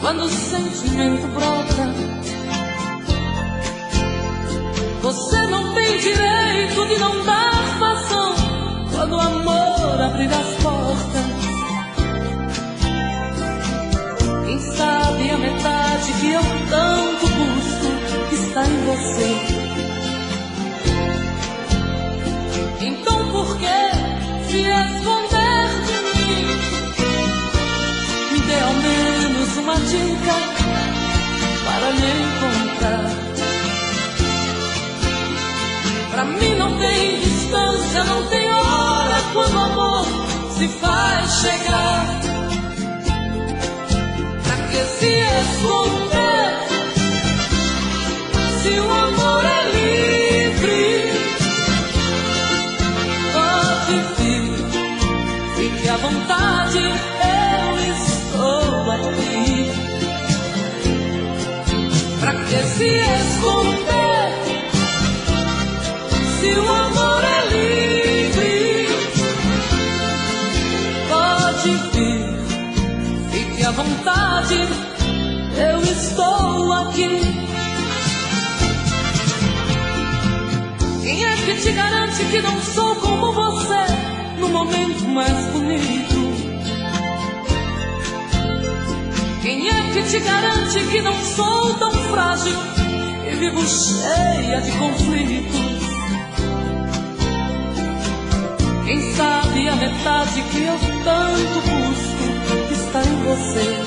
quando o sentimento brota. Você não tem direito de não dar vazão quando o amor abrir as portas. Quem sabe a metade que eu tanto busco está em você. Então por que se esconder de mim? Me dê ao menos uma dica para me encontrar. Pra mim não tem distância, não tem hora quando o amor se faz chegar. Pra que se esconder se o amor é livre? Pode vir, fique à vontade, eu estou aqui. Pra que se esconder se o amor é livre? Pode vir, fique à vontade, eu estou aqui. Quem é que te garante que não sou como você no momento mais bonito? Quem é que te garante que não sou tão frágil e vivo cheia de conflitos? Quem sabe a metade que eu tanto busco está em você.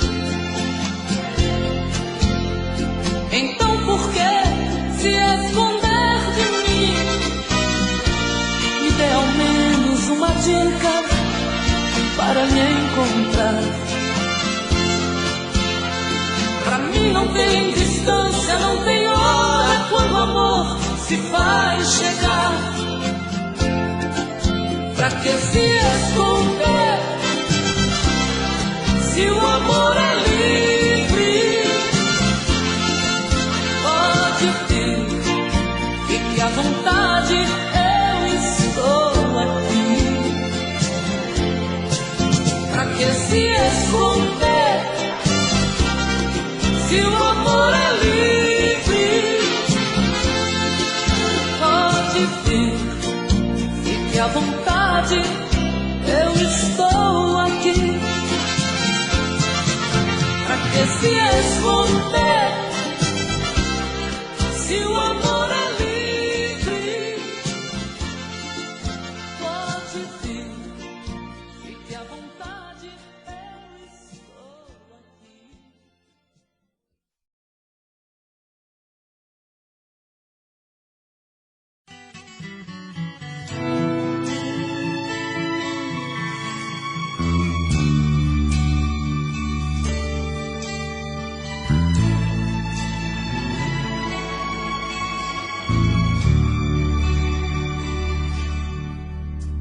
Então por que se esconder de mim? Me dê ao menos uma dica para me encontrar. Pra mim não tem distância, não tem hora quando o amor se faz chegar. Pra que se esconder se o amor é livre? Pode vir, fique à vontade, eu estou aqui. Pra que se esconder se o amor é livre? Pode vir, fique à vontade, eu estou aqui. Pra que se esconder se o amor é livre? Pode vir, fique à vontade, eu estou aqui.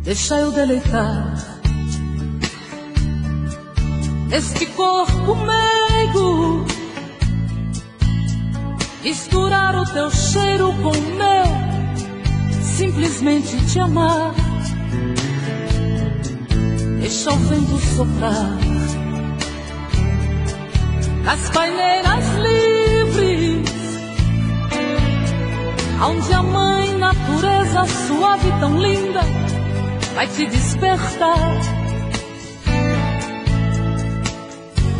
Deixa eu deleitar este corpo meigo, misturar o teu cheiro com o meu, simplesmente te amar. Deixa o vento soprar nas paineiras livres, onde a mãe natureza suave e tão linda vai te despertar.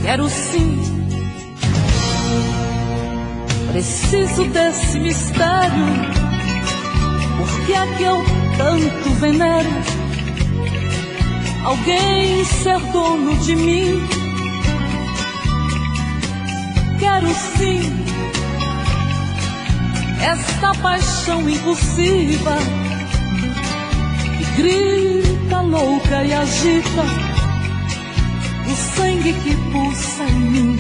Quero sim, preciso desse mistério, porque é que eu tanto venero alguém ser dono de mim. Quero sim esta paixão impulsiva que grita louca e agita o sangue que pulsa em mim.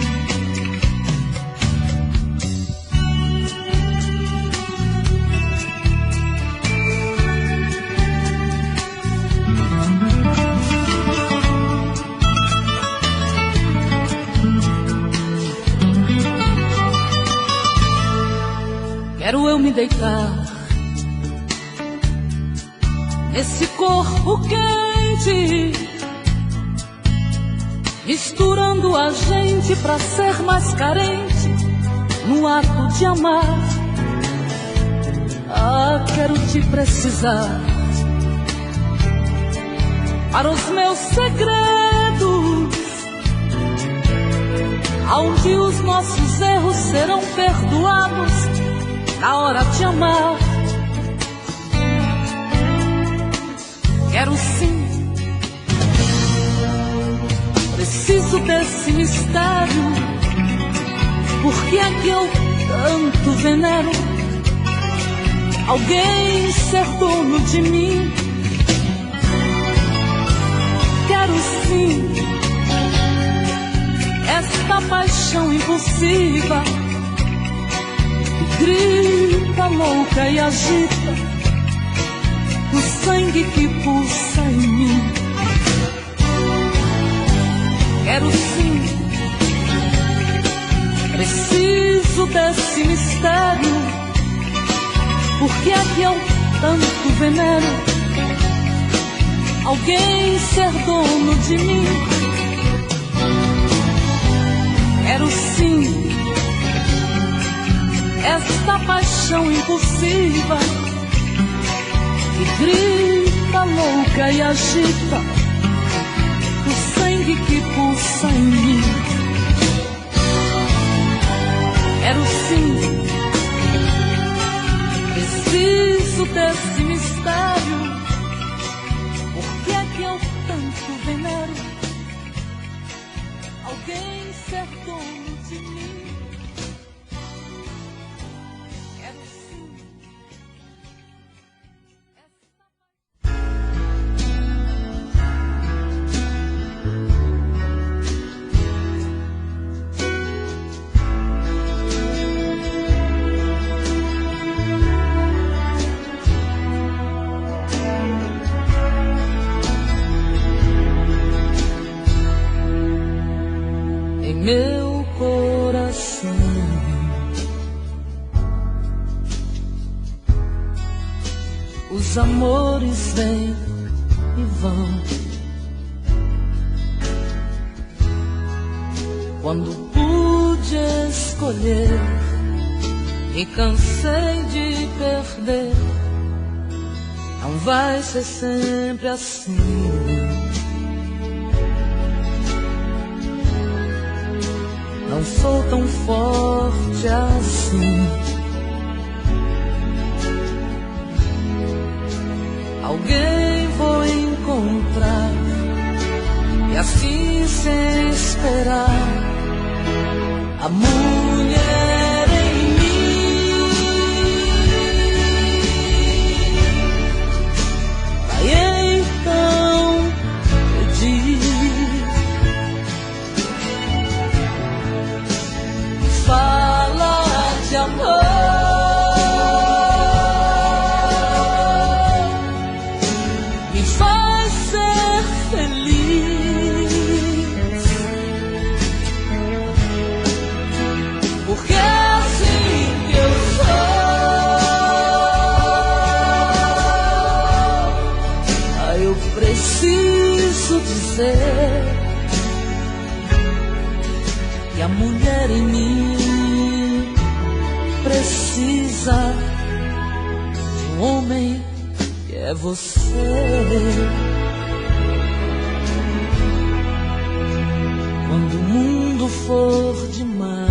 Quero eu me deitar nesse corpo quente, misturando a gente pra ser mais carente no ato de amar. Ah, quero te precisar para os meus segredos, aonde os nossos erros serão perdoados na hora de amar. Quero sim, preciso desse mistério, porque é que eu tanto venero alguém ser dono de mim. Quero sim esta paixão impulsiva que grita louca e agita o sangue que pulsa em mim. Quero sim, preciso desse mistério, porque é que eu tanto venero alguém ser dono de mim. Quero sim esta paixão impulsiva que grita louca e agita o sangue que pulsa em mim. Quero sim, preciso desse mistério, porque é que eu tanto venero alguém ser dono de mim. Quero sim. Meu coração, os amores vêm e vão. Quando pude escolher, me cansei de perder. Não vai ser sempre assim. Não sou tão forte assim. Alguém vou encontrar, e assim sem esperar, a mulher em mim vai então pedir. Fala de amor, me faz ser feliz, porque é assim que eu sou. Ah, eu preciso dizer que a mulher em mim precisa de um homem que é você. Quando o mundo for demais,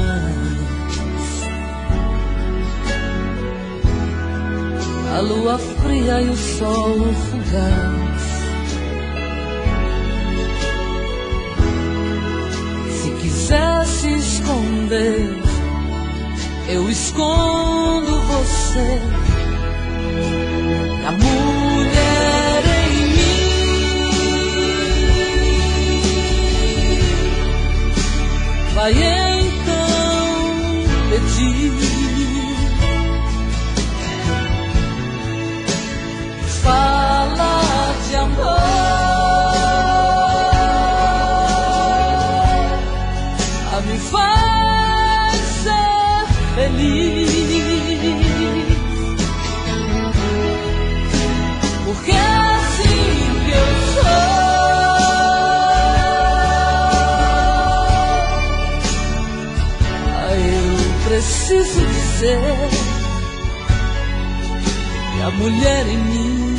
a lua fria e o sol fugaz, se quiser se esconder, eu escondo você. A mulher em mim vai então pedir. Fala de amor, me faz ser feliz, porque é assim que eu sou. você. E a mulher em mim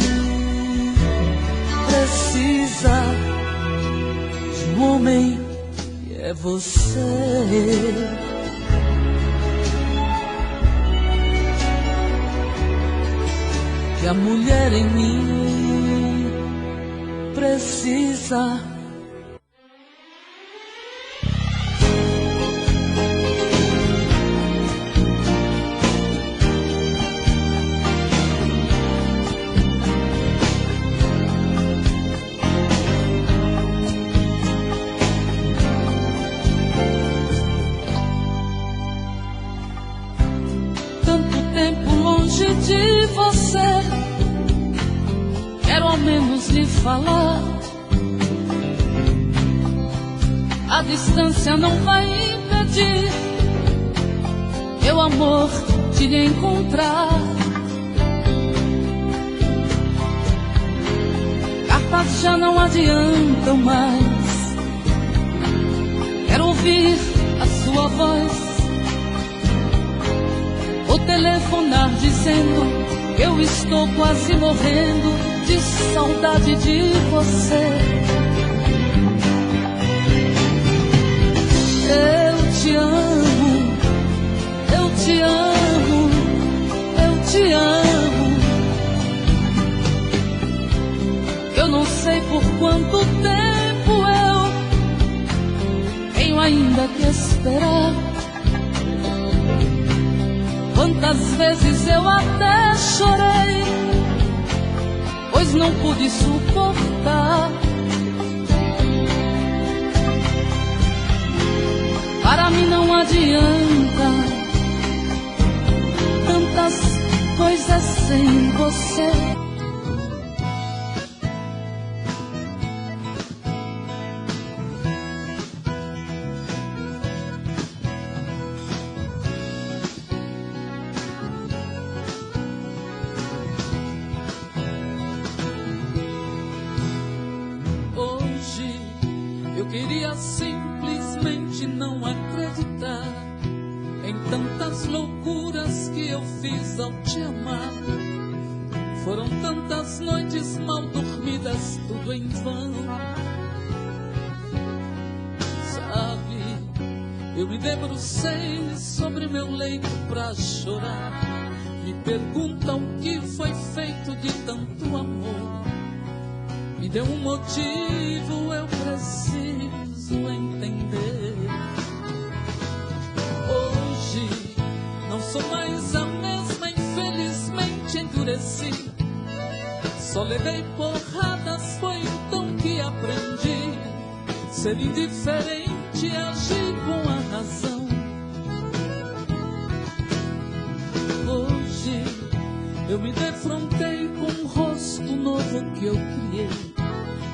precisa de um homem que é você. Que a mulher em mim precisa. Tanto tempo longe de você, quero ao menos lhe falar. A distância não vai impedir meu amor de lhe encontrar. Cartas já não adiantam mais, quero ouvir a sua voz. Ou telefonar dizendo que eu estou quase morrendo de saudade de você. Eu te amo, eu te amo, eu te amo. Eu não sei por quanto tempo eu tenho ainda que esperar. Quantas vezes eu até chorei, pois não pude suportar. Para mim não adianta tantas coisas sem você. Eu queria simplesmente não acreditar em tantas loucuras que eu fiz ao te amar. Foram tantas noites mal dormidas, tudo em vão. Sabe, eu me debrucei sobre meu leito pra chorar. Me perguntam o que foi feito de tanto amor. Me deu um motivo, eu preciso entender. Hoje não sou mais a mesma, infelizmente endureci. Só levei porradas, foi então que aprendi ser indiferente e agir com a razão. Hoje eu me defrontei com um rosto novo que eu criei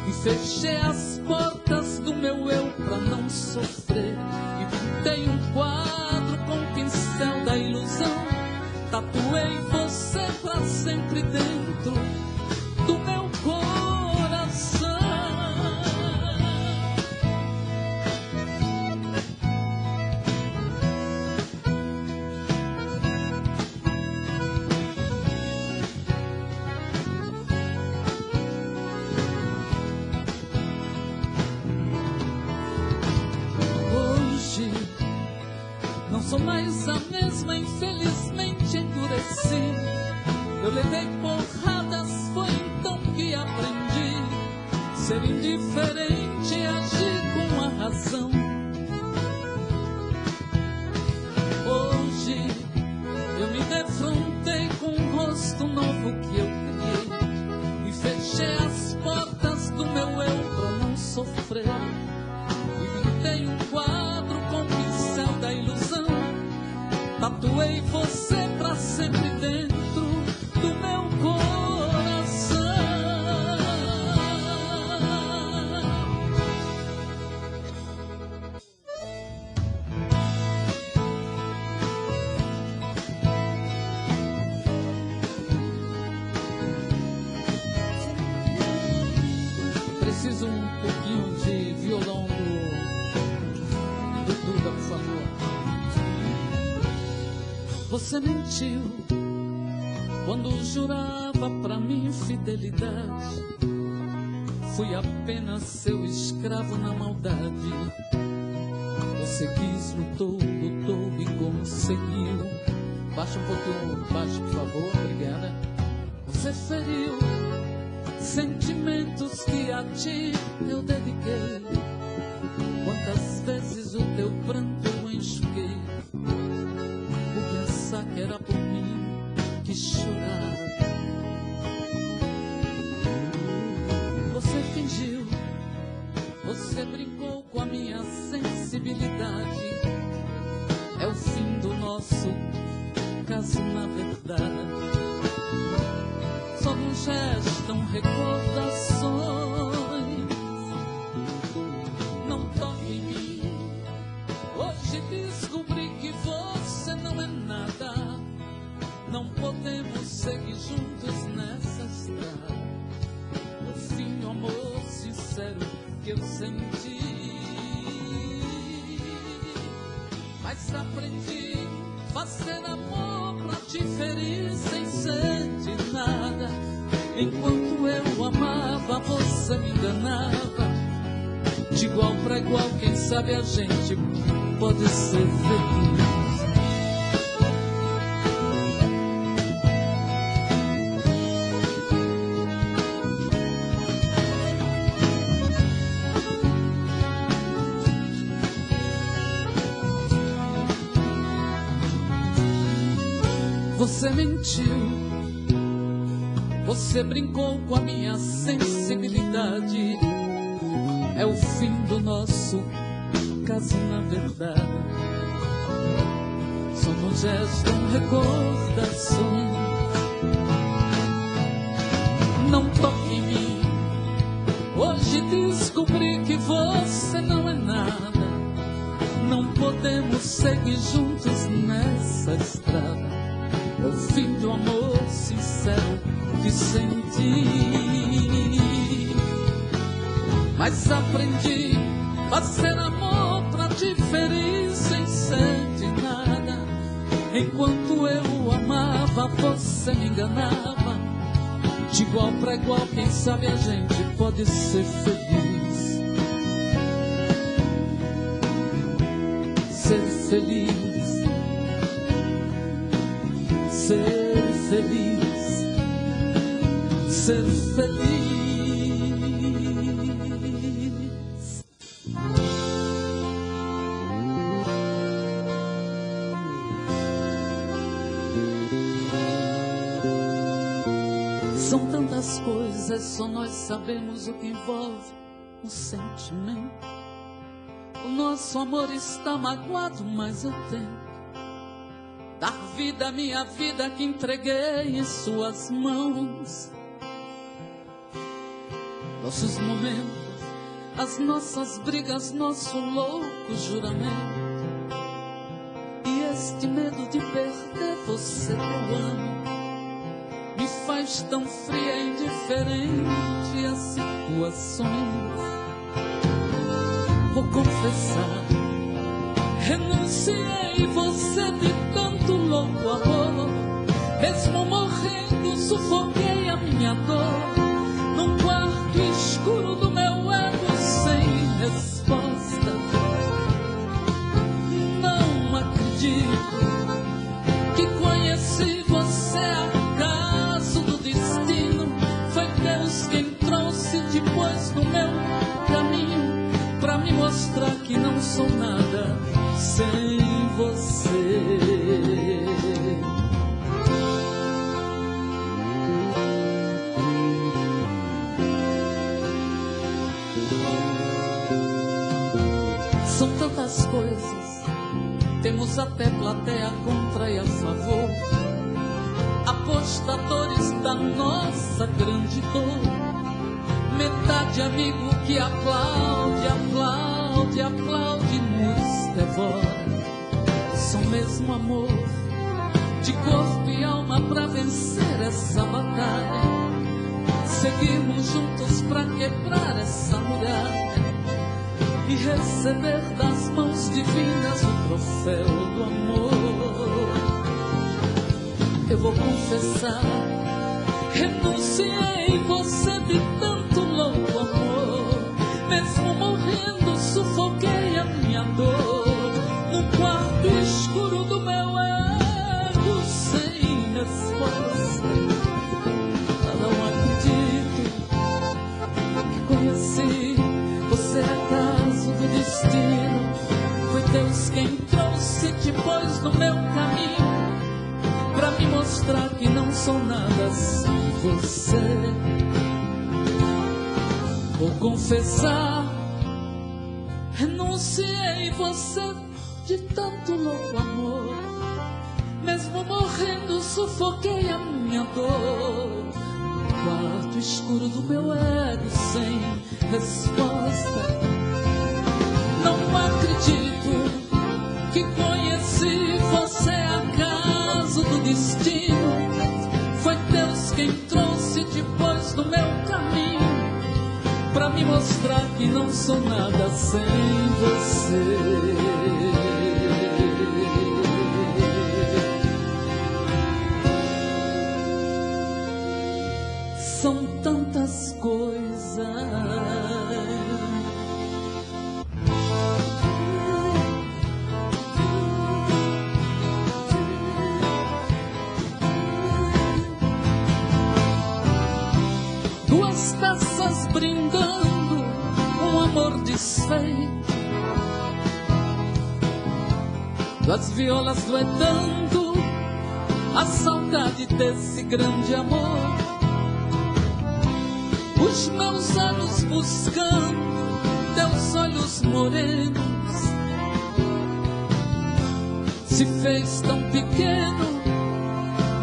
e fechei as portas do meu eu pra não sofrer. E pintei um quadro com o pincel da ilusão. Tatuei você pra sempre dentro do meu coração. Não sou mais a mesma, infelizmente endureci. Eu levei porradas, foi então que aprendi ser indiferente e agir com a razão. Hoje eu me defrontei com um rosto novo que eu criei e fechei as portas do meu eu pra não sofrer. E pintei um quadro com o pincel da ilusão. Tatuei você pra sempre dentro do meu coração. Preciso um pouquinho de violão do Duda, por favor. Você mentiu quando jurava pra mim fidelidade. Fui apenas seu escravo na maldade. Você quis, lutou e conseguiu. Baixa um pouquinho baixo, por favor, obrigada. Você feriu sentimentos que a ti eu dediquei. Quantas vezes o teu pranto eu enxuguei, por pensar que era por mim que chorava. Você fingiu, você brincou com a minha sensibilidade. É o fim do nosso caso, na verdade. Só nos restam recordações. Não toque em mim. Hoje descobri que você não é nada. Não podemos seguir juntos nessa estrada. No fim, o amor sincero que eu senti. Mas aprendi fazer amor pra te ferir sem sentir nada. Enquanto eu amava, você me enganava. De igual pra igual, quem sabe a gente pode ser feliz. Você mentiu, você brincou com a minha sensibilidade. É o fim do nosso caso, na verdade. Só nos restam recordações. Não toque em mim. Hoje descobri que você não é nada. Não podemos seguir juntos nessa estrada. É o fim do amor sincero que senti. Mas aprendi a fazer amor pra te ferir sem sentir nada. Enquanto eu amava, você me enganava. De igual pra igual, quem sabe a gente pode ser feliz. Ser feliz. Ser feliz, ser feliz. São tantas coisas, só nós sabemos o que envolve o sentimento. O nosso amor está magoado, mas eu tento dar vida à minha vida que entreguei em suas mãos. Nossos momentos, as nossas brigas, nosso louco juramento. E este medo de perder você que eu amo me faz tão fria e indiferente às situações. Vou confessar, renunciei você de tanto louco amor. Mesmo morrendo, sufoquei a minha dor num quarto escuro do meu ego sem resposta. Não acredito que conheci você acaso do destino. Foi Deus quem trouxe depois no meu caminho pra me mostrar que não sou nada sem você. São tantas coisas, temos até plateia contra e a favor, apostadores da nossa grande dor. Metade amigo que aplaude, aplaude, aplaude, nos devora. Só mesmo amor de corpo e alma pra vencer essa batalha. Seguimos juntos pra quebrar essa muralha e receber das mãos divinas o troféu do amor. eu vou confessar, renunciei em você de tanto louco amor. Mesmo morrendo, sufoquei a minha dor no quarto escuro do meu ego, sem resposta. Não acredito que conheci você, acaso do destino. Foi Deus quem trouxe, te pôs no meu caminho, pra me mostrar que não sou nada sem você. Vou confessar, renunciei você de tanto louco amor. Mesmo morrendo, sufoquei a minha dor no quarto escuro do meu ego, sem resposta. Não acredito que conheci você, acaso do destino. Foi Deus quem trouxe, te pôs no meu caminho, pra me mostrar que não sou nada sem você. São tantas coisas taças brindando um amor desfeito, duas violas duetando a saudade desse grande amor. Os meus olhos buscando teus olhos morenos, se fez tão pequeno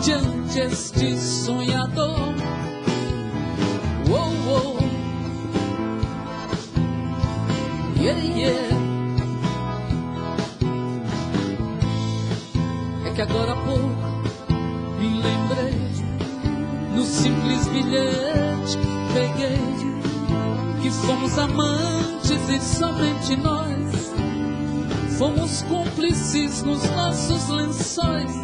diante este sonhador. Oh, oh, yeah, yeah. É que agora há pouco me lembrei, no simples bilhete que peguei, que fomos amantes e somente nós. Fomos cúmplices nos nossos lençóis,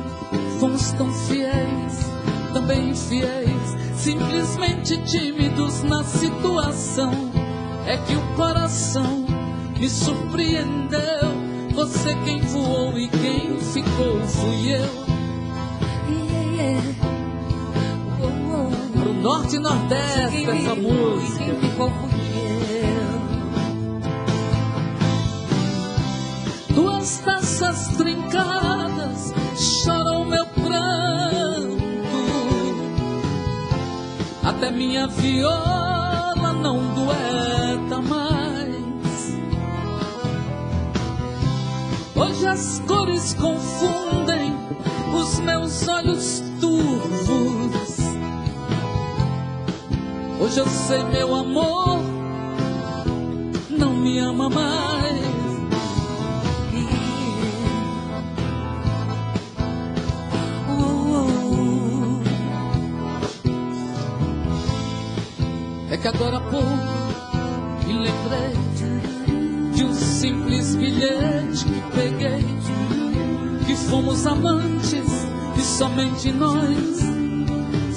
fomos tão fiéis, também infiéis, simplesmente tímidos na situação. É que o coração me surpreendeu, você quem voou e quem ficou fui eu. Pro norte e nordeste essa música. Quem ficou fui eu. Duas taças trincadas, chorou meu pranto, até minha viola não dueta mais. Hoje as cores confundem os meus olhos turvos. Hoje eu sei, meu amor não me ama mais. É que agora há pouco me lembrei de um simples bilhete que peguei, que fomos amantes e somente nós.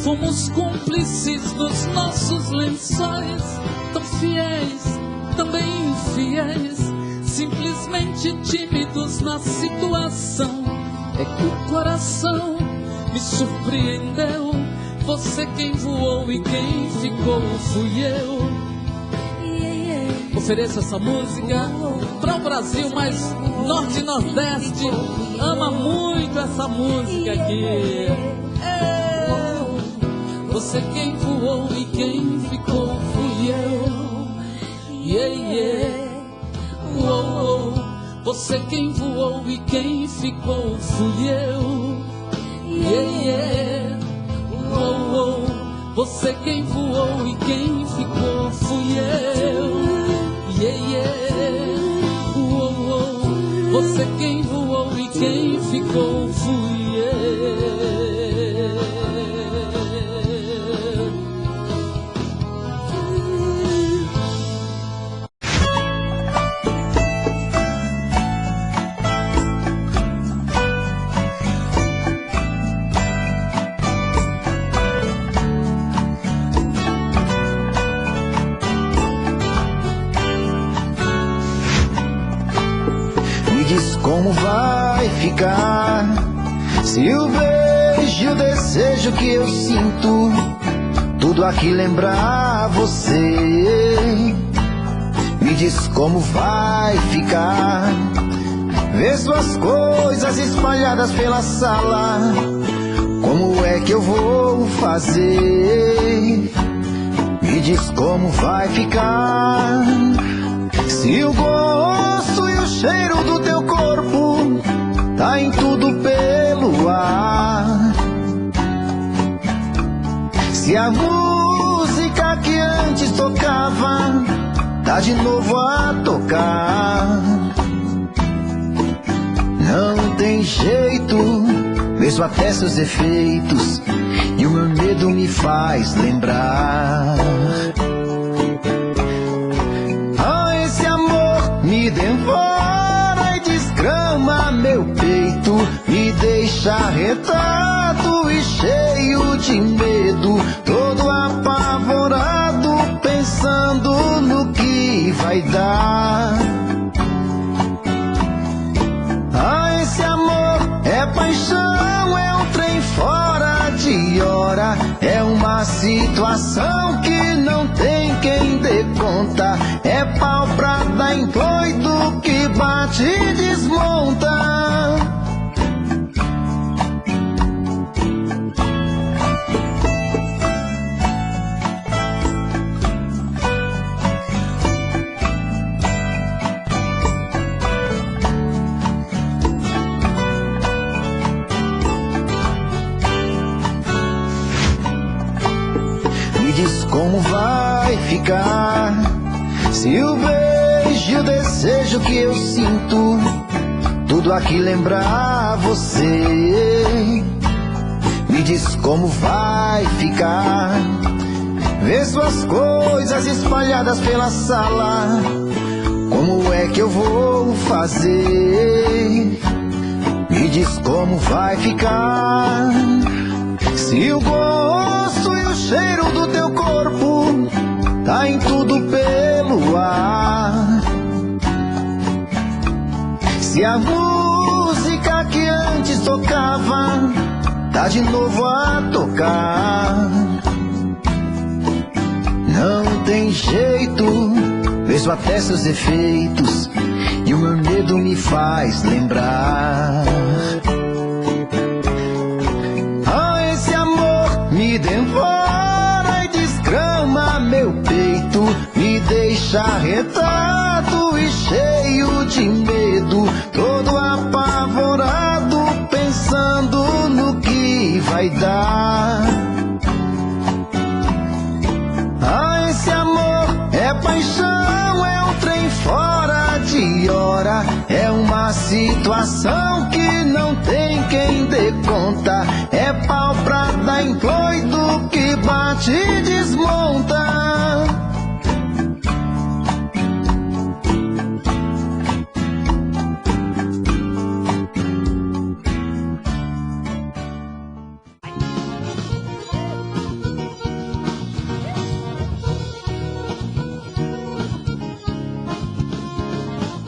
Fomos cúmplices dos nossos lençóis, tão fiéis, também infiéis, simplesmente tímidos na situação. É que o coração me surpreendeu, você quem voou e quem ficou fui eu. Ofereço essa música para o Brasil, mas Norte e Nordeste ama muito essa música aqui. Você quem voou e quem ficou fui eu. Yeah, yeah. Oh, oh. Você quem voou e quem ficou fui eu. Yeah, yeah. Oh, oh. Você quem voou e quem ficou fui eu. Yeah, yeah. Oh, oh. Você quem voou e quem ficou fui eu. como vai ficar se o beijo e o desejo que eu sinto tudo aqui lembrar você. Me diz como vai ficar ver suas coisas espalhadas pela sala. Como é que eu vou fazer? Me diz como vai ficar se o gosto e o cheiro do teu corpo tá em tudo pelo ar. Se a música que antes tocava tá de novo a tocar. Não tem jeito, mesmo até seus efeitos, e o meu medo me faz lembrar. Ah, esse amor me devora e desgrama meu peito, me deixa retado e cheio de medo, todo apavorado, pensando no que vai dar. Ah, esse amor é paixão, é um trem fora de hora, é uma situação que não tem quem dê conta, é pau pra dar em doido que bate e desmonta. Como vai ficar se o beijo e o desejo que eu sinto tudo aqui lembrar você? Me diz como vai ficar ver suas coisas espalhadas pela sala. Como é que eu vou fazer? Me diz como vai ficar se o gosto e o cheiro do teu corpo tá em tudo pelo ar. Se a música que antes tocava tá de novo a tocar. Não tem jeito, vejo até seus efeitos, e o meu medo me faz lembrar. Me devora e desgrama meu peito, me deixa retado e cheio de medo, todo apavorado, pensando no que vai dar. Ah, esse amor é paixão, é um trem fora de hora, é uma situação que não tem quem dê conta, é pau pra dar em doido que bate e desmonta.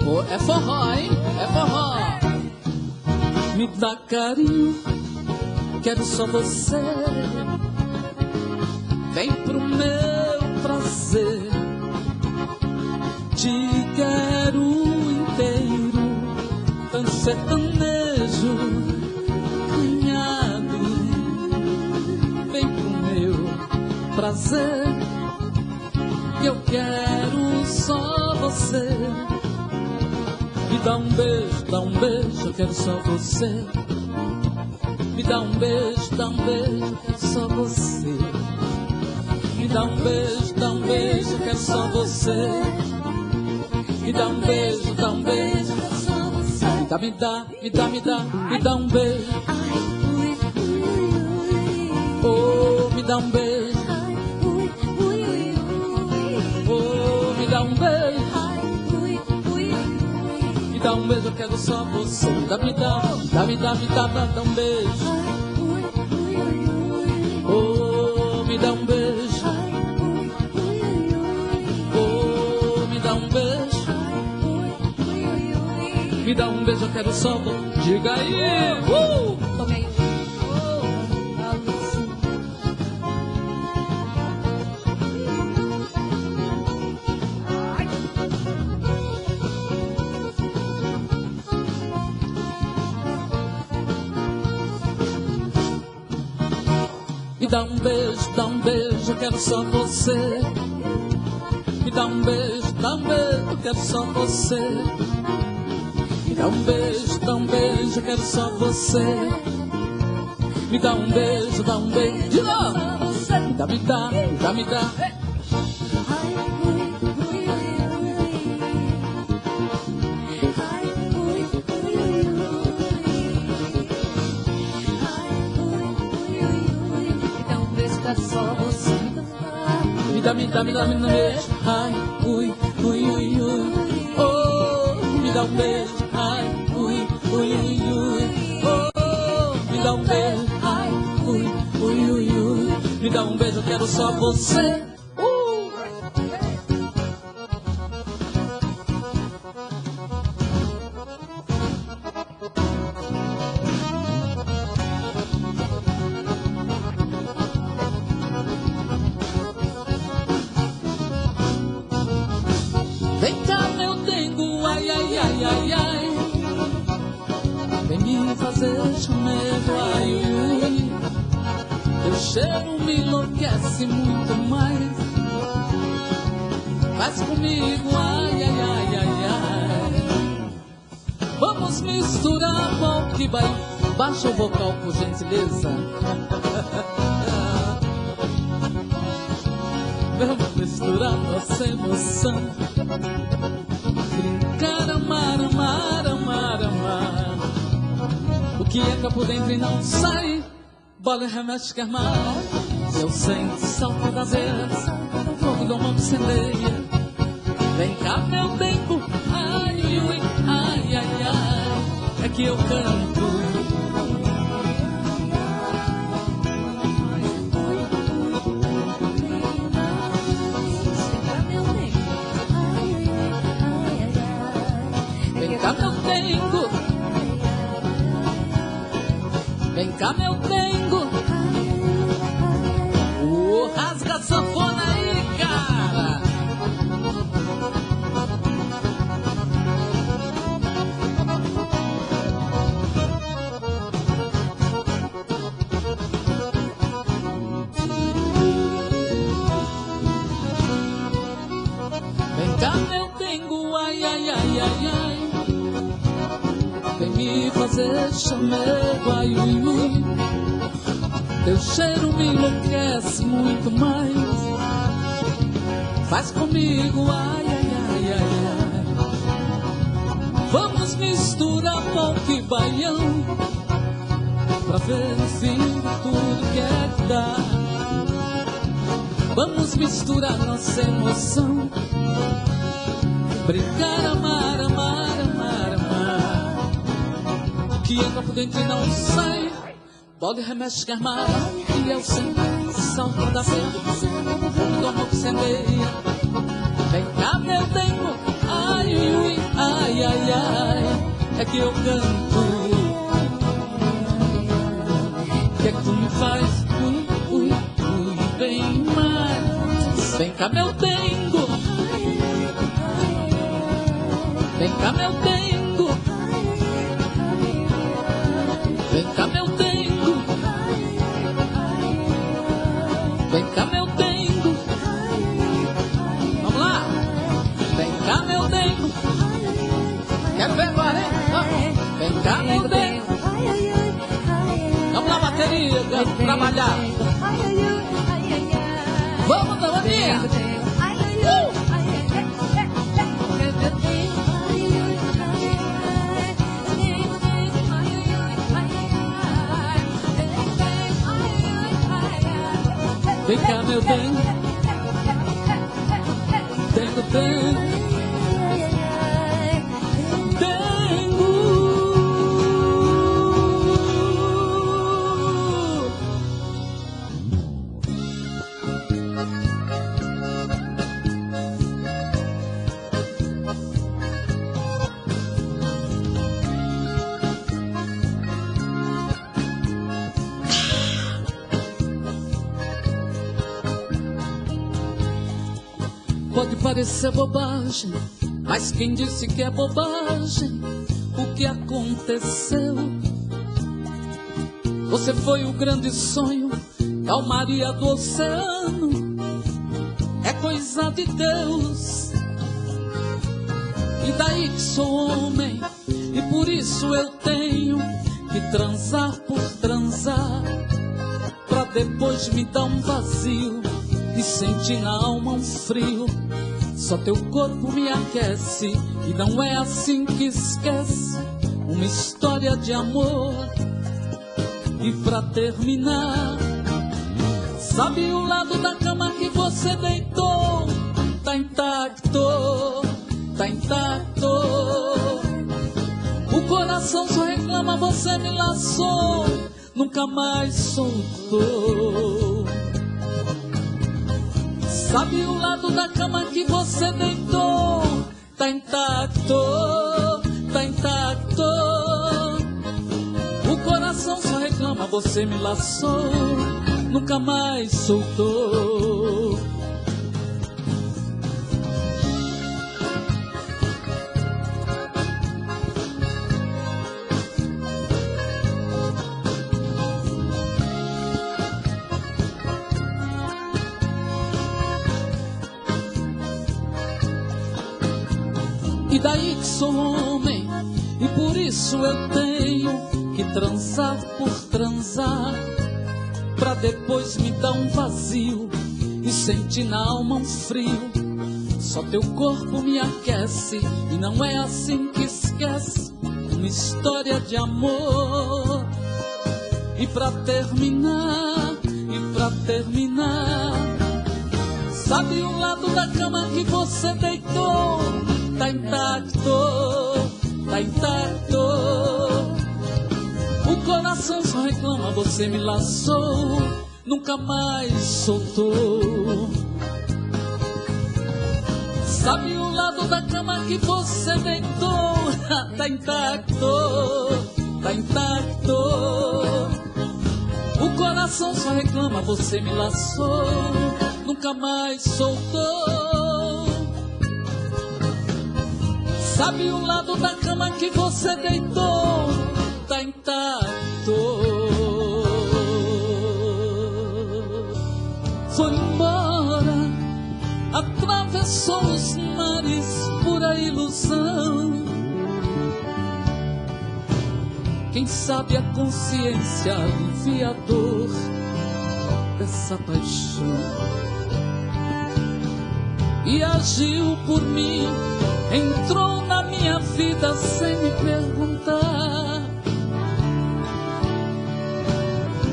Oh, é forró, hein? É forró. Me dá carinho, quero só você. Vem pro meu prazer. Te quero inteiro, tão sertanejo, cunhado. Vem pro meu prazer, eu quero só você. Me dá um beijo, eu quero só você. Me dá um beijo, eu quero só você. Me dá um beijo, eu quero só você. Me dá um beijo, eu quero só você. Me dá um beijo. Oh, me dá um beijo. Oh, me dá um beijo. Me dá um beijo, eu quero só você. Me dá um beijo. Oh, me dá um beijo. Oh, me dá um beijo. Me dá um beijo, eu quero só você. Diga aí. Tomei. Me dá um beijo, eu quero só você. Me dá um beijo, eu quero só você. Me dá um beijo, eu quero só você. Me dá um beijo, de novo. Me dá. Me dá um beijo, ai, ui, ui, ui, ui. Oh, me dá um beijo, ai, ui, ui, ui, ui. Oh, me dá um beijo, ai, ui, ui, ui, ui. Me dá um beijo, eu quero só você. Vem cá, meu dengo, ai, ai, ai, ai, ai. Vem me fazer chamego, ai, ui. Teu cheiro me enlouquece muito mais. Faz comigo, ai, ai, ai, ai, ai. Vamos misturar mal que vai. Baixa o vocal, por gentileza. Vamos misturar nossa emoção. Brincar, amar, amar, amar, amar. O que entra por dentro e não sai, bola remexe que armar. Eu sinto salto da vez, fogo do mundo incendeia. Vem cá, meu tempo, ai, ui, ai, ai, ai. É que eu canto. Vem cá, meu dengo. Vem cá, meu dengo. Rasga a sanfona aí, cara. Vem cá, meu dengo, ai, ai, ai, ai, ai. Vem me fazer chamego, ai, ui, ui. Teu cheiro me enlouquece muito mais. Faz comigo, ai, ai, ai, ai, ai. Vamos misturar folk e baião pra ver no fim tudo que é que dá. Vamos misturar nossa emoção. Brincar, amar, amar, amar, amar. O que entra por dentro e não sai, bola e remexe que armar. E eu sempre salto da frente, do amor que semeia. Vem cá, meu dengo, ai, ui, ai, ai, ai. É que eu canto. Que é que tu me faz, ui, ui, ui, bem mais. Vem cá, meu dengo. Vem cá, meu dengo. Vem cá, meu dengo. Vem cá, meu dengo. Vamos lá. Vem cá, meu dengo. Quero ver agora, hein? Vem cá, meu dengo. Vamos lá, bateria, vamos trabalhar. Vamos, Damaninha. Vem cá, meu bem. Dengo, dengo. Pode parecer bobagem, mas quem disse que é bobagem o que aconteceu? Você foi o grande sonho, calmaria do oceano, é coisa de Deus. E daí que sou homem, e por isso eu tenho que transar por transar, pra depois me dar um vazio e sentir na alma um frio. Só teu corpo me aquece, e não é assim que esquece uma história de amor. E pra terminar, sabe o lado da cama que você deitou? Tá intacto, tá intacto. O coração só reclama, você me laçou, nunca mais soltou. Sabe o lado da cama que você deitou? Tá intacto, tá intacto. O coração só reclama, você me laçou, nunca mais soltou. E daí que sou homem, e por isso eu tenho que transar por transar, pra depois me dar um vazio e sentir na alma um frio. Só teu corpo me aquece, e não é assim que esquece uma história de amor. E pra terminar, sabe o lado da cama que você deitou? Tá intacto, tá intacto. O coração só reclama, você me laçou, nunca mais soltou. Sabe o lado da cama que você deitou? Tá intacto, tá intacto. O coração só reclama, você me laçou, nunca mais soltou. Sabe o lado da cama que você deitou? Tá intacto. Foi embora, atravessou os mares pura ilusão. Quem sabe a consciência alivia a dor dessa paixão. E agiu por mim, entrou na minha vida sem me perguntar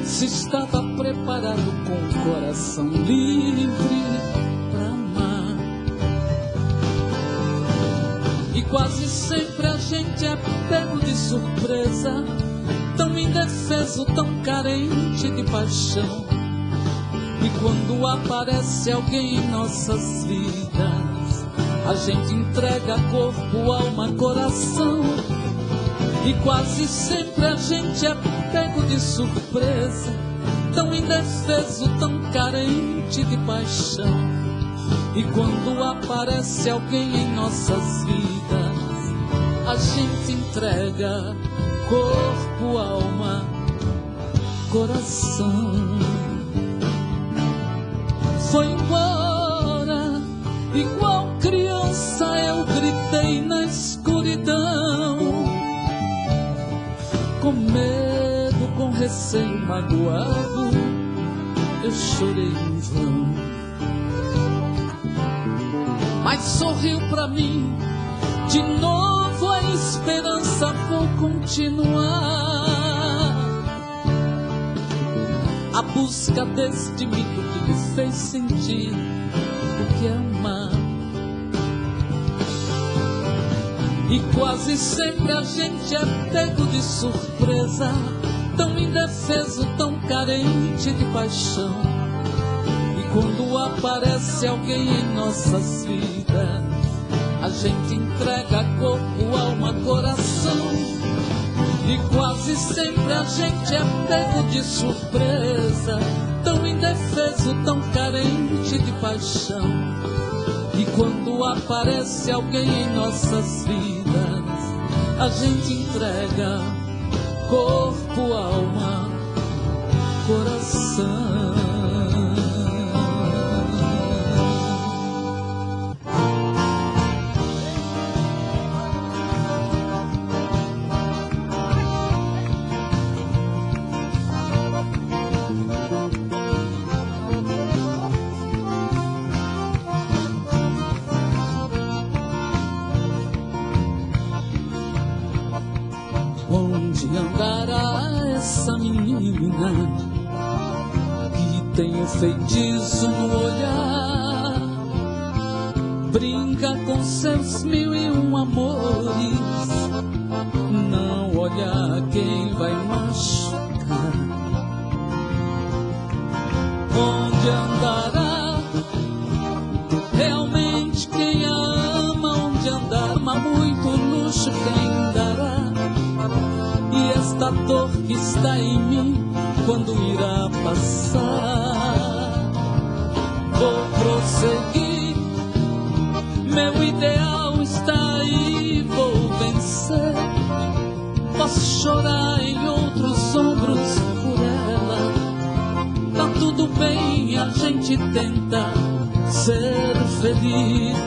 se estava preparado com o coração livre pra amar. E quase sempre a gente é pego de surpresa, tão indefeso, tão carente de paixão. E quando aparece alguém em nossas vidas, a gente entrega corpo, alma, coração. E quase sempre a gente é pego de surpresa, tão indefeso, tão carente de paixão. E quando aparece alguém em nossas vidas, a gente entrega corpo, alma, coração. Foi embora, igual criança eu gritei na escuridão, com medo, com receio magoado, eu chorei em vão. Mas sorriu pra mim, de novo a esperança, vou continuar a busca deste mito que me fez sentir o que é amar. E quase sempre a gente é pego de surpresa, tão indefeso, tão carente de paixão. E quando aparece alguém em nossas vidas, a gente entrega corpo, alma, coração. E quase sempre a gente é pego de surpresa, tão indefeso, tão carente de paixão. E quando aparece alguém em nossas vidas, a gente entrega corpo, alma, coração. Onde andará essa menina que tem o feitiço no olhar? Brinca com seus 1001 amores, não olha quem vai machucar. Onde andará realmente quem a ama? Onde andar, mas muito luxo quem dará? E esta dor que está em mim, quando irá passar? Vou prosseguir, meu ideal está aí, vou vencer. Posso chorar em outros ombros por ela. Tá tudo bem, a gente tenta ser feliz.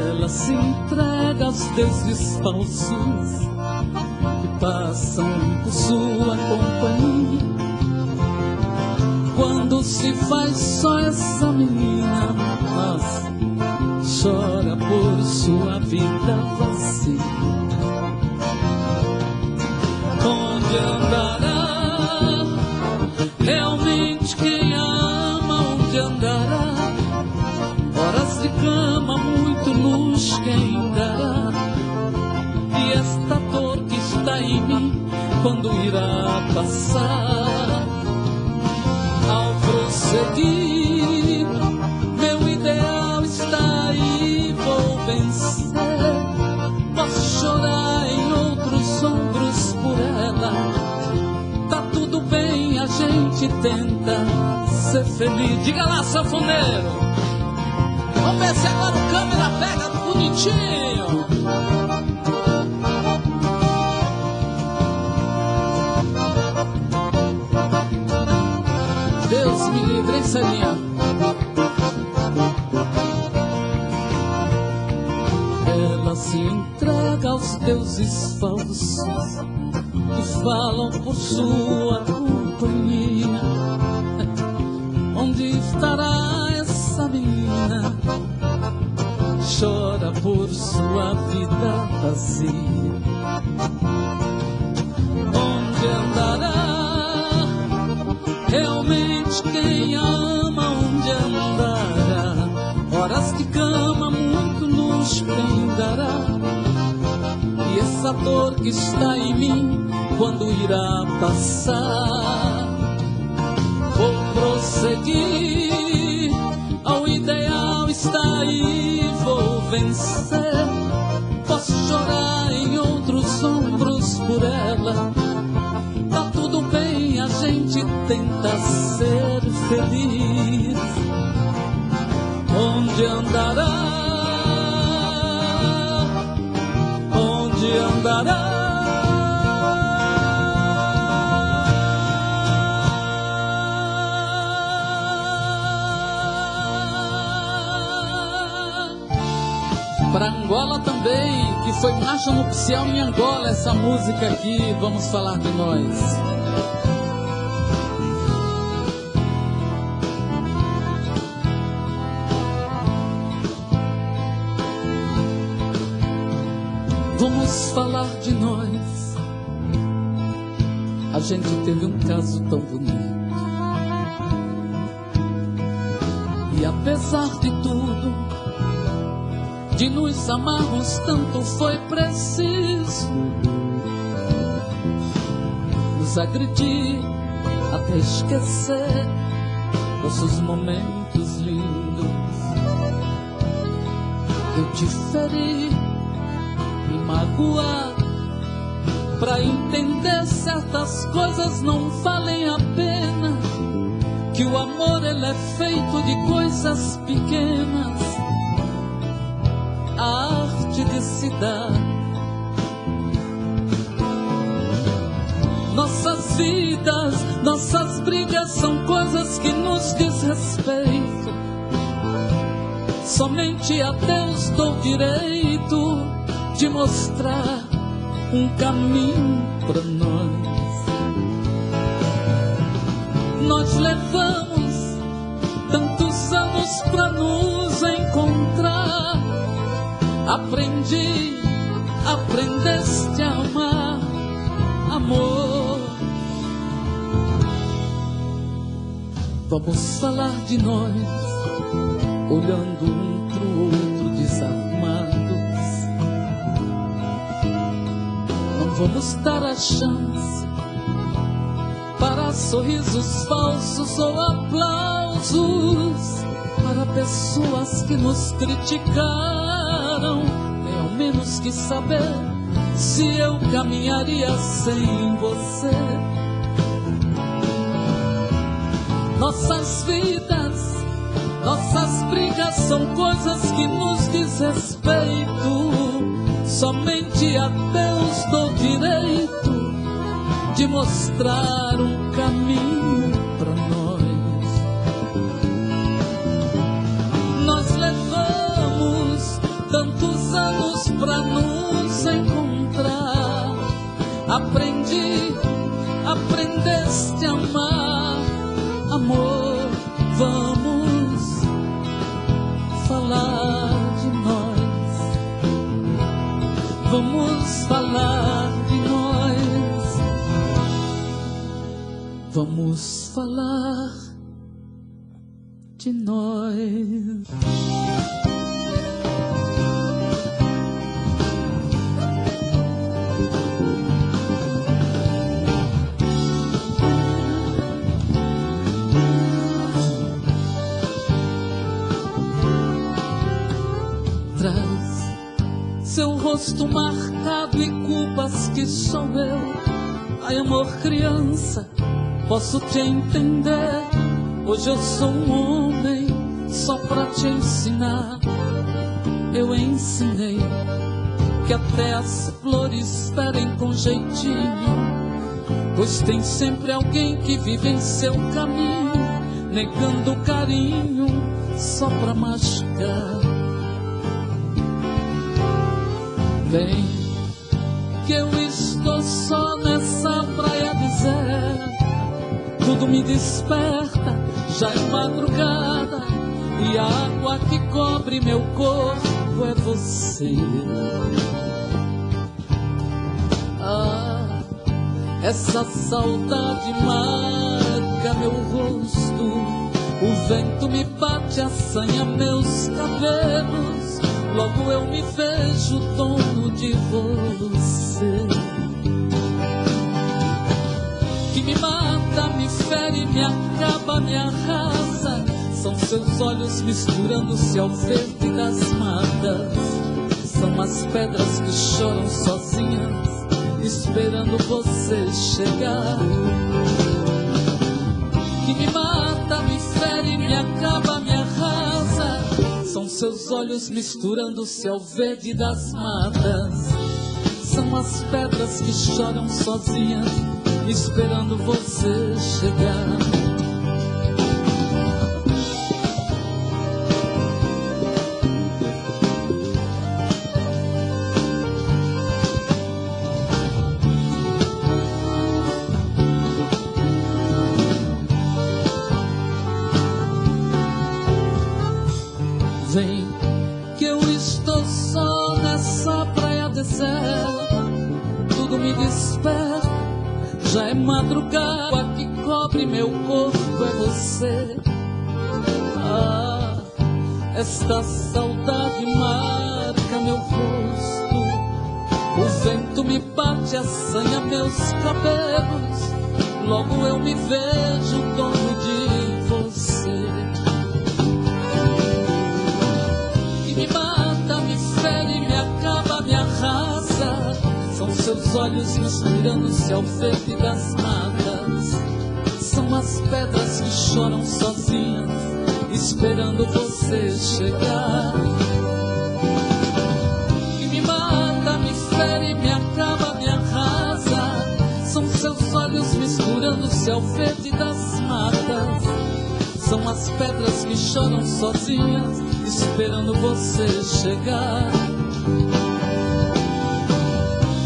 Ela se entrega aos deuses falsos que passam por sua companhia. Quando se faz só essa menina, nossa, chora por sua vida vazia. Onde andará realmente quem a ama? Onde andará? Horas de cama, muito luxo quem dará? E esta dor que está em mim, quando irá passar? Ao prosseguir, meu ideal está aí, vou vencer. Posso chorar em outros ombros por ela. Tá tudo bem, a gente tenta ser feliz. Diga lá, sanfoneiro. Vamos ver se agora o câmera pega bonitinho. Deus me livre, hein, Saninha? Ela se entrega aos deuses falsos que falam por sua companhia. Onde estará essa menina? Chora por sua vida vazia. Onde andará realmente quem a ama? Onde andará? Horas de cama, muito luxo quem dará? E essa dor que está em mim, quando irá passar? Vou prosseguir, ao ideal está aí, vou vencer. Posso chorar em outros ombros por ela. Tá tudo bem, a gente tenta ser feliz. Onde andará? Onde andará? Para Angola também, que foi marcha nupcial em Angola essa música aqui, vamos falar de nós. Vamos falar de nós. A gente teve um caso tão bonito, e apesar de tudo, de nos amarmos tanto foi preciso nos agredir até esquecer nossos momentos lindos. Eu te feri, me magoar, pra entender certas coisas não valem a pena. Que o amor ele é feito de coisas pequenas, a arte de se dar. Nossas vidas, nossas brigas são coisas que nos diz respeito. Somente a Deus dou direito de mostrar um caminho pra nós. Nós levamos tantos anos pra nos encontrar. Aprendeste a amar, amor. Vamos falar de nós, olhando um pro outro desarmados. Não vamos dar a chance para sorrisos falsos ou aplausos, para pessoas que nos criticaram. Nem ao menos que saber se eu caminharia sem você. Nossas vidas, nossas brigas são coisas que nos diz respeito. Somente a Deus dou direito de mostrar um caminho pra nós. Nós levamos tantos anos pra nos encontrar. Aprendeste a amar, amor. Vamos falar de nós. Vamos falar de nós. Vamos falar de nós. Traz seu rosto marcado e culpas que sou eu. Ai, amor, criança, posso te entender. Hoje eu sou um homem só pra te ensinar. Eu ensinei que até as flores esperem com jeitinho, pois tem sempre alguém que vive em seu caminho, negando carinho só pra machucar. Vem que eu estou só nessa praia deserta. Tudo me desperta, já é madrugada, e a água que cobre meu corpo é você. Ah, essa saudade marca meu rosto. O vento me bate, assanha meus cabelos. Logo eu me vejo dono de você. Que me mata, me fere, me acaba, me arrasa. São seus olhos misturando-se ao verde das matas. São as pedras que choram sozinhas, esperando você chegar. Que me mata, me fere, me acaba, me arrasa. São seus olhos misturando-se ao verde das matas. São as pedras que choram sozinhas, esperando você chegar. Vem que eu estou só nessa praia deserta. Tudo me desperta, já é madrugada, a que cobre meu corpo é você. Ah, esta saudade marca meu rosto. O vento me bate, assanha meus cabelos. Logo eu me vejo dono de você. você. Que me mata, me fere, me acaba, me arrasa. São seus olhos misturando-se ao verde das matas. São as pedras que choram sozinhas, esperando você chegar. Que me mata, me fere, me acaba, me arrasa. São seus olhos misturando-se ao verde das matas. São as pedras que choram sozinhas, esperando você chegar.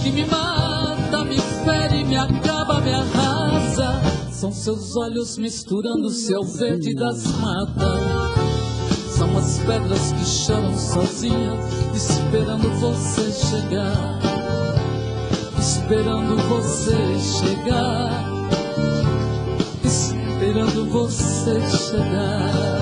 Que me mata, me fere, me acaba, me arrasa. São seus olhos misturando-se ao verde das matas. São as pedras que choram sozinhas, esperando você chegar. Esperando você chegar. Esperando você chegar.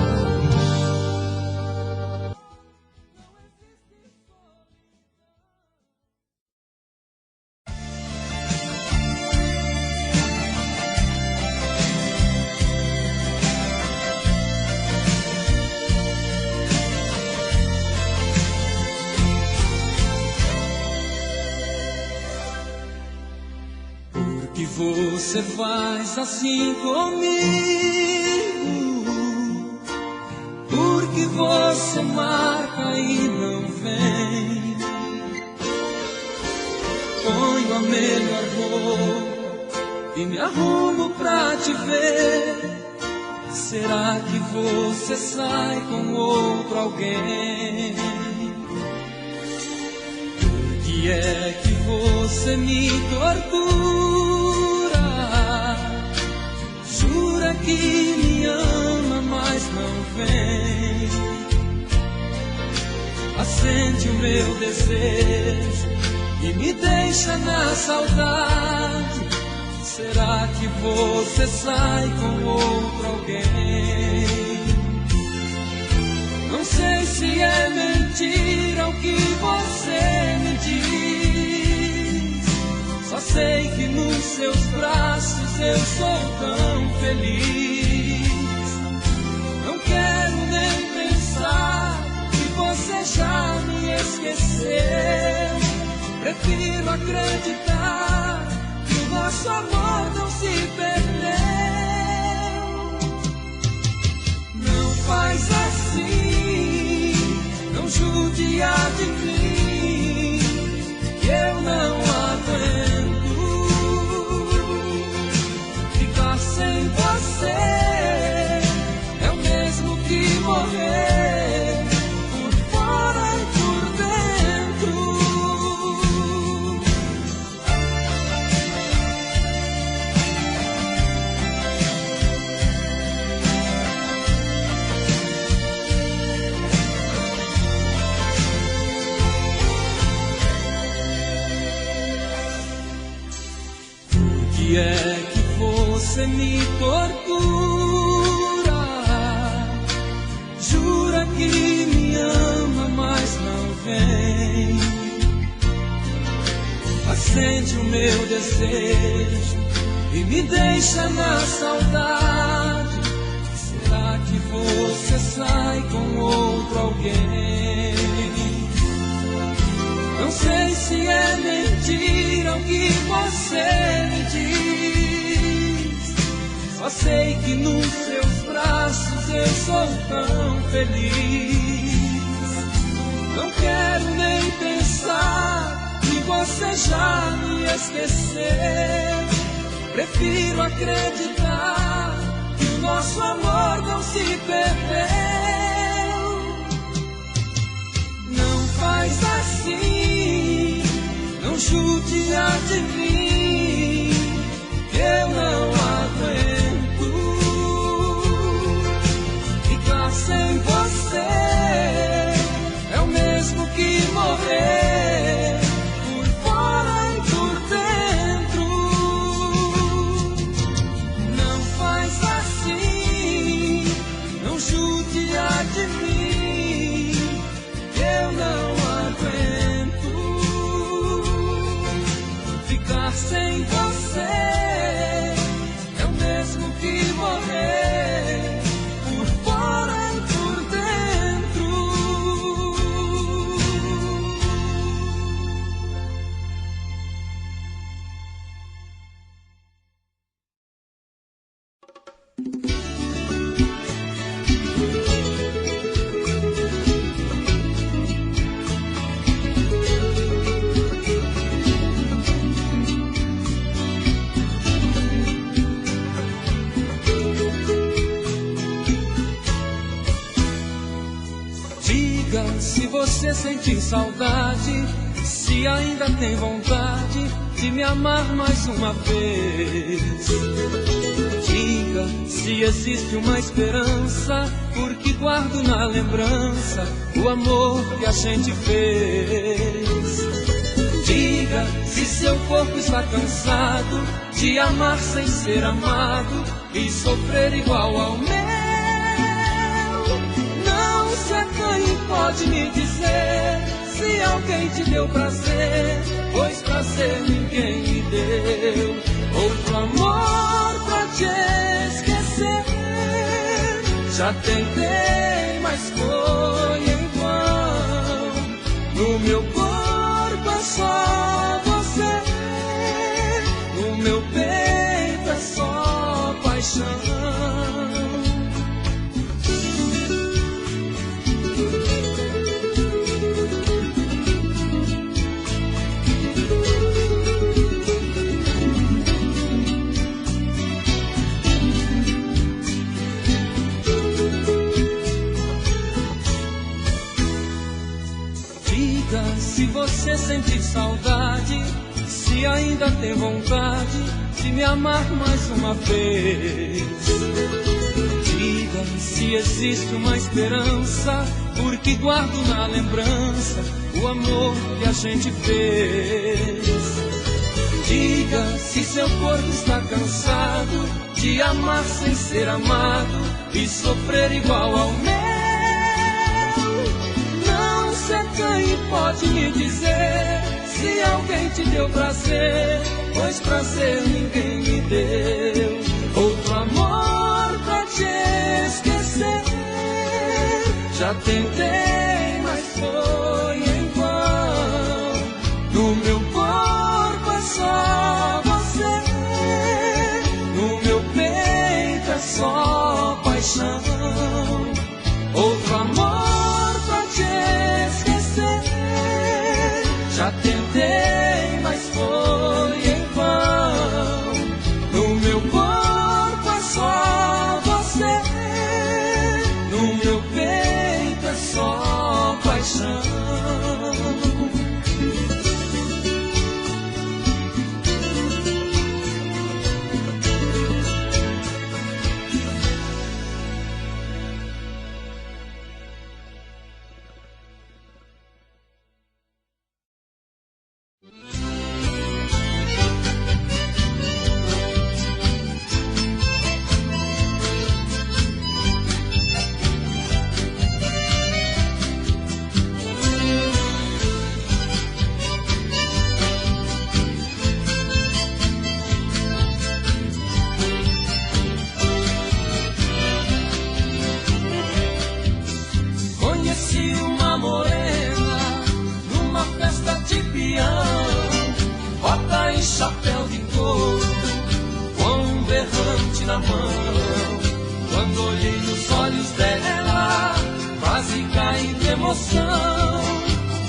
Você faz assim comigo, porque você marca e não vem. Ponho a melhor roupa e me arrumo pra te ver. Será que você sai com outro alguém? Por que é que você me tortura? Jura que me ama, mas não vem. Acende o meu desejo e me deixa na saudade. Será que você sai com outro alguém? Não sei se é mentira o que você me diz. Só sei que nos seus braços eu sou tão feliz. Não quero nem pensar que você já me esqueceu. Prefiro acreditar que o nosso amor não se perdeu. Não faz assim, não judia de mim, que eu não aguento ficar sem você. É o mesmo que morrer por fora e por dentro. Por que é que você me tortura? Jura que me ama, mas não vem. Acende o meu desejo e me deixa na saudade. Será que você sai com outro alguém? Não sei se é mentira o que você me diz. Só sei que nos seus braços eu sou tão feliz. Não quero nem pensar que você já me esqueceu. Prefiro acreditar que o nosso amor não se perdeu. Não faz assim, não judia de mim, que eu não aguento ficar sem você. É o mesmo que morrer por fora e por dentro. Não faz assim, não judia de mim, que eu não aguento ficar sem você. É o mesmo que morrer por Diga se você sentir saudade, se ainda tem vontade de me amar mais uma vez. Diga se existe uma esperança, porque guardo na lembrança o amor que a gente fez. Diga se seu corpo está cansado de amar sem ser amado e sofrer igual ao meu. Não se acanhe, pode me dizer se alguém te deu prazer, pois prazer ninguém me deu. Outro amor pra te esquecer, já tentei, mas foi em vão. No meu corpo é só você, no meu peito é só paixão. Se você sentir saudade, se ainda tem vontade de me amar mais uma vez. Diga se existe uma esperança, porque guardo na lembrança o amor que a gente fez. Diga se seu corpo está cansado de amar sem ser amado e sofrer igual ao meu. Se acanhe, pode me dizer se alguém te deu prazer, pois prazer ninguém me deu. Outro amor pra te esquecer, já tentei, mas foi em vão. No meu corpo é só você, no meu peito é só paixão. Outro amor pra te esquecer, já tentei, mas foi em vão. No meu corpo é só você, no meu peito é só paixão. Conheci uma morena numa festa de peão, bota e chapéu de couro, com um berrante na mão. Quando olhei nos olhos dela, quase caí de emoção.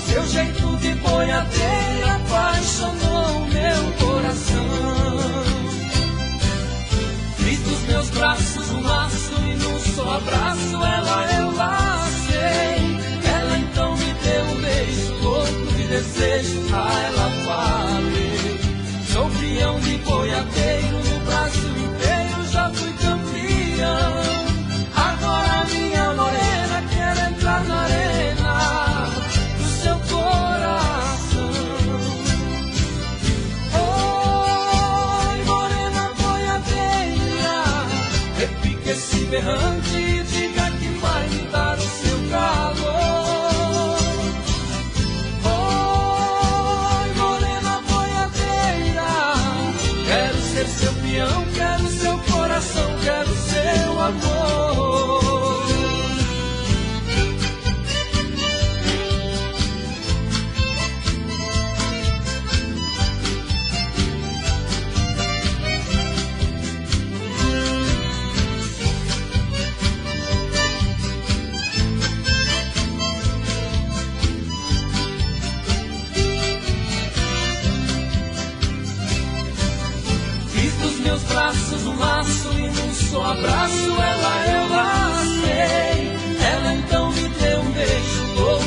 Seu jeito de boiadeira apaixonou meu coração. Fiz dos meus braços um laço e num só abraço ela eu lacei. Ela então me deu um beijo louco de desejo, a ela falei. Sou peão de boiadeiro, no Brasil inteiro já fui campeão. Agora minha morena quer entrar na arena do seu coração. Oi, morena boiadeira, repique esse berrante e diga que vai me dar o seu calor. Oi, morena boiadeira, quero ser seu peão, quero seu coração, quero seu amor. Meus braços um laço e num só abraço ela eu lacei. Ela então me deu um beijo louco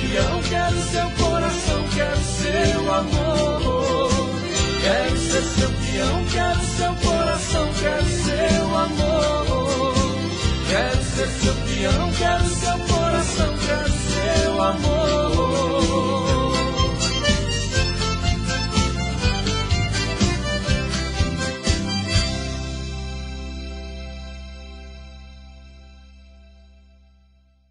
peão, quero seu coração, quero seu amor. Quero ser seu peão, quero seu coração, quero seu amor. Quero ser seu peão, quero seu coração, quero seu amor.